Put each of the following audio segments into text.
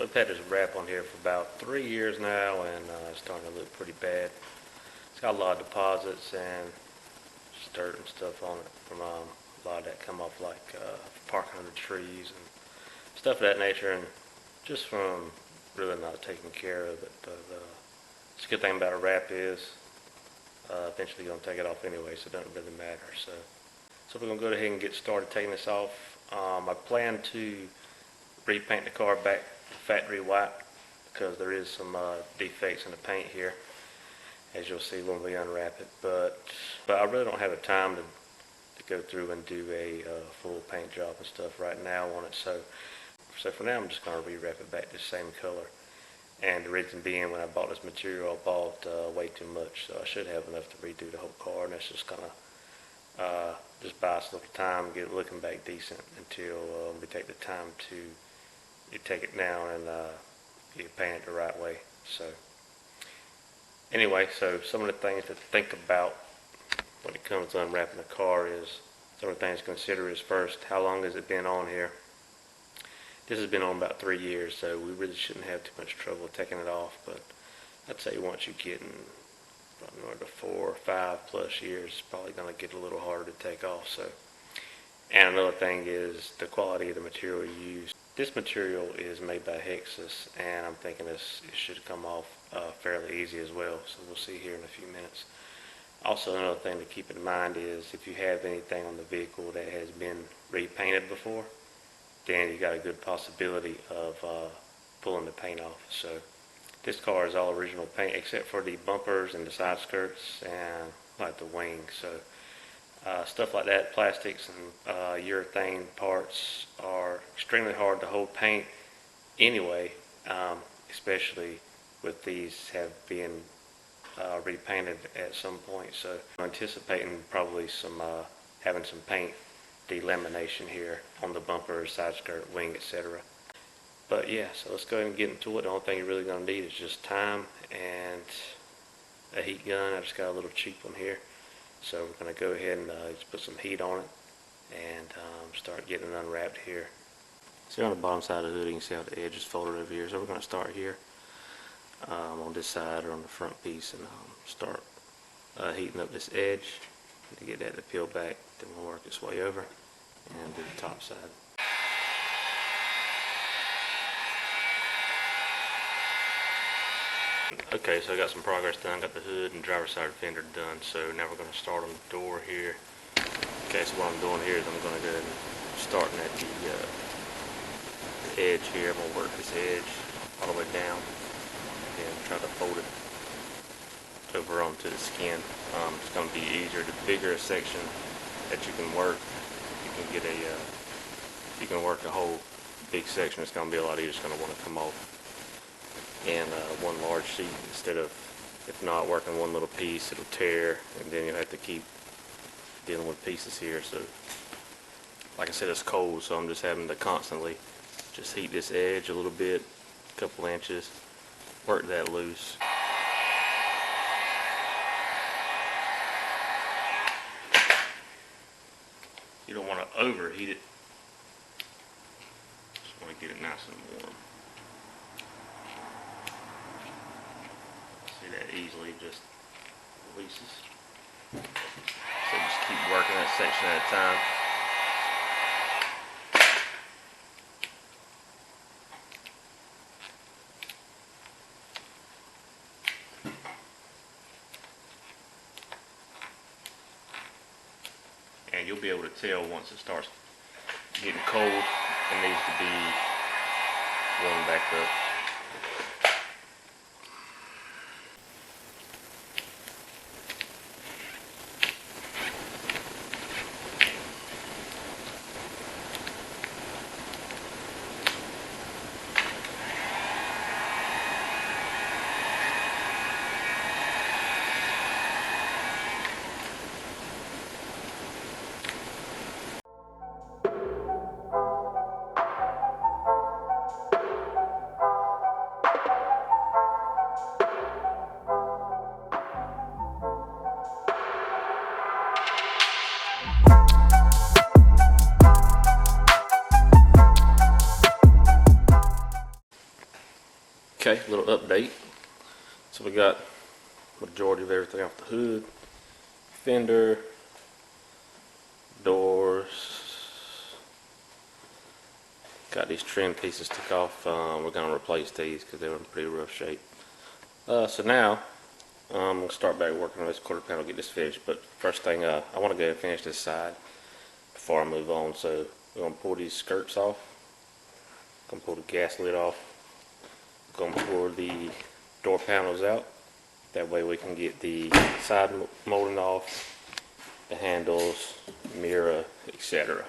We've had this wrap on here for about 3 years now, and it's starting to look pretty bad. It's got a lot of deposits and just dirt and stuff on it from a lot of that come off like parking under trees and stuff of that nature, and just from really not taking care of it. But the good thing about a wrap is eventually you're going to take it off anyway, so it doesn't really matter. So we're going to go ahead and get started taking this off. I plan to repaint the car back factory white because there is some defects in the paint here, as you'll see when we unwrap it. But I really don't have the time to go through and do a full paint job and stuff right now on it. So for now, I'm just going to rewrap it back the same color. And the reason being, when I bought this material, I bought way too much, so I should have enough to redo the whole car, and that's just going to just buy us a little time, get it looking back decent until we take the time to take it down and you paint it the right way. So anyway, so some of the things to think about when it comes to unwrapping a car is, some of the things to consider is, first, how long has it been on here? This has been on about 3 years, so we really shouldn't have too much trouble taking it off. But I'd say once you get in probably to 4 or 5 plus years, it's probably going to get a little harder to take off. So, and another thing is the quality of the material you use. This material is made by Hexus, and I'm thinking it should come off fairly easy as well. So we'll see here in a few minutes. Also, another thing to keep in mind is if you have anything on the vehicle that has been repainted before, then you got a good possibility of pulling the paint off. So this car is all original paint except for the bumpers and the side skirts and like the wing. So stuff like that, plastics and urethane parts are extremely hard to hold paint anyway, especially with these have been repainted at some point. So I'm anticipating probably some having some paint delamination here on the bumper, side skirt, wing, etc. But yeah, so let's go ahead and get into it. The only thing you're really going to need is just time and a heat gun. I just got a little cheap one here. So we're going to go ahead and just put some heat on it and start getting it unwrapped here. See on the bottom side of the hood, you can see how the edge is folded over here. So we're going to start here on this side or on the front piece and start heating up this edge to get that to peel back. Then we'll work its way over and do the top side. Okay, so I got some progress done, got the hood and driver's side fender done, so now we're going to start on the door here. Okay, so what I'm doing here is I'm going to go ahead and starting at the edge here. I'm going to work this edge all the way down and try to fold it over onto the skin. It's going to be easier. The bigger a section that you can work, you can get if you can work a whole big section, it's going to be a lot easier. It's going to want to come off in one large sheet instead of, if not, working one little piece, it'll tear, and then you'll have to keep dealing with pieces here. So like I said, it's cold, so I'm just having to constantly just heat this edge a little bit, a couple inches, work that loose. You don't want to overheat it, just want to get it nice and warm. See, that easily just releases. So just keep working that section at a time. And you'll be able to tell once it starts getting cold, it needs to be warmed back up. Okay, little update. So we got majority of everything off the hood, fender, doors. Got these trim pieces took off. We're gonna replace these because they were in pretty rough shape. So now I'm gonna start back working on this quarter panel, get this finished. But first thing, I want to go ahead and finish this side before I move on. So we're gonna pull these skirts off. Gonna pull the gas lid off. Gonna pull the door panels out. That way we can get the side molding off, the handles, mirror, etc.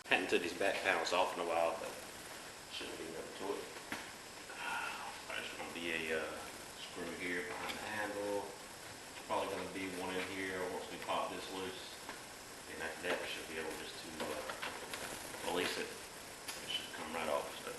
Hadn't took these back panels off in a while, but shouldn't be nothing to it. There's going to be a screw here behind the handle. Probably going to be one in here once we pop this loose. And after that, we should be able just to release it. It should come right off. So.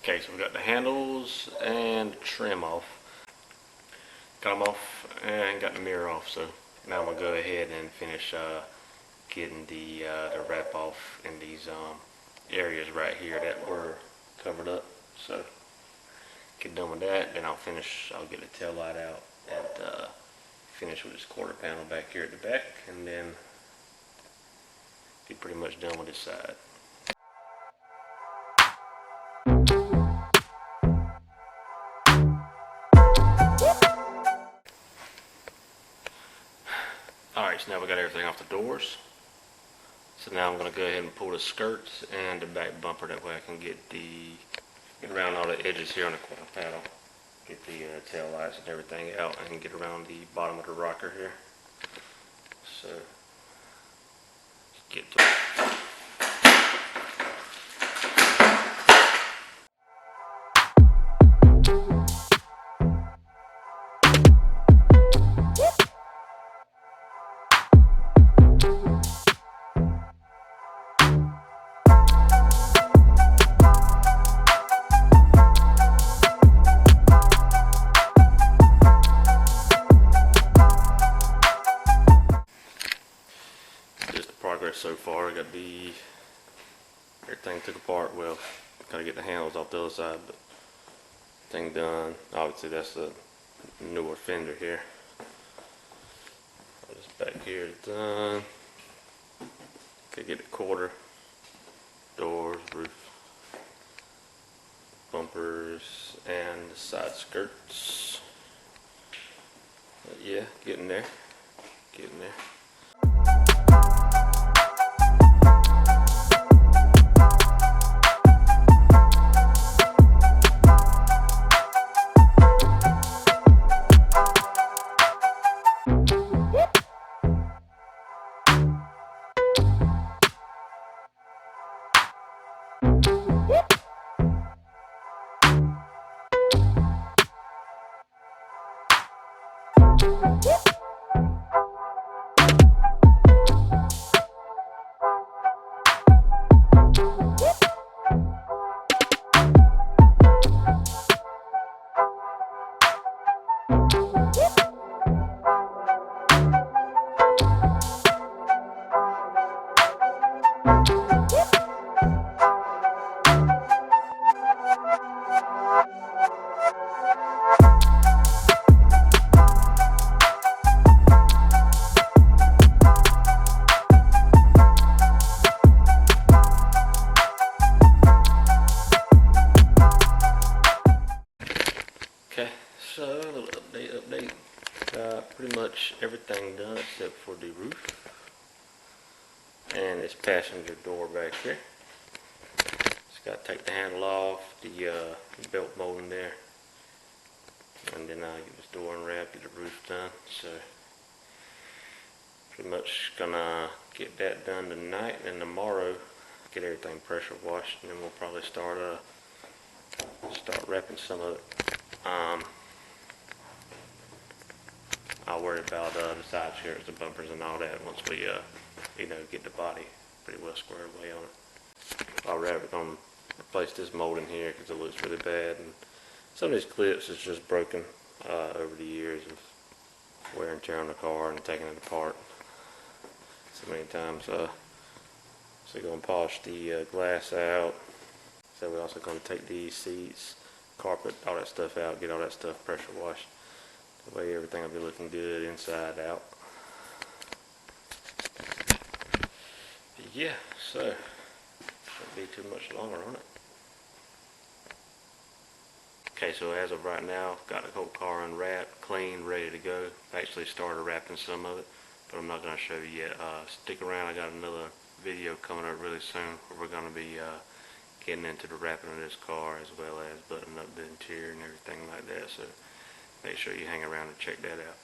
Okay, so we got the handles and the trim off. Got them off and got the mirror off. So now I'm gonna go ahead and finish getting the wrap off in these areas right here that were covered up. So get done with that, then I'll get the tail light out and finish with this quarter panel back here at the back, and then be pretty much done with this side. Alright, so now we got everything off the doors. So now I'm going to go ahead and pull the skirts and the back bumper, that way I can get around all the edges here on the quarter panel. Get the tail lights and everything out, and get around the bottom of the rocker here. So, let's get to it. So far, I got everything took apart. Well, gotta get the handles off the other side, but thing done. Obviously, that's the newer fender here. This back here is done. Okay, get the quarter, doors, roof, bumpers, and the side skirts. But yeah, getting there. Okay, so a little update. Pretty much everything done except for the roof and this passenger door back here. Just got to take the handle off, the belt molding there, and then I'll get this door unwrapped, get the roof done. So pretty much gonna get that done tonight, and tomorrow get everything pressure washed, and then we'll probably start start wrapping some of it. I'll worry about the side skirts, the bumpers, and all that once we, get the body pretty well squared away on it. I'll wrap it on, replace this molding here because it looks really bad, and some of these clips is just broken over the years of wear and tear on the car and taking it apart so many times. So we're going to polish the glass out. So we're also going to take these seats, carpet, all that stuff out, get all that stuff pressure washed. That way everything will be looking good inside out. Yeah, so shouldn't be too much longer on it. Okay, so as of right now, got the whole car unwrapped, clean, ready to go. I actually started wrapping some of it, but I'm not going to show you yet. Stick around, I got another video coming up really soon where we're going to be getting into the wrapping of this car as well as buttoning up the interior and everything like that. So make sure you hang around and check that out.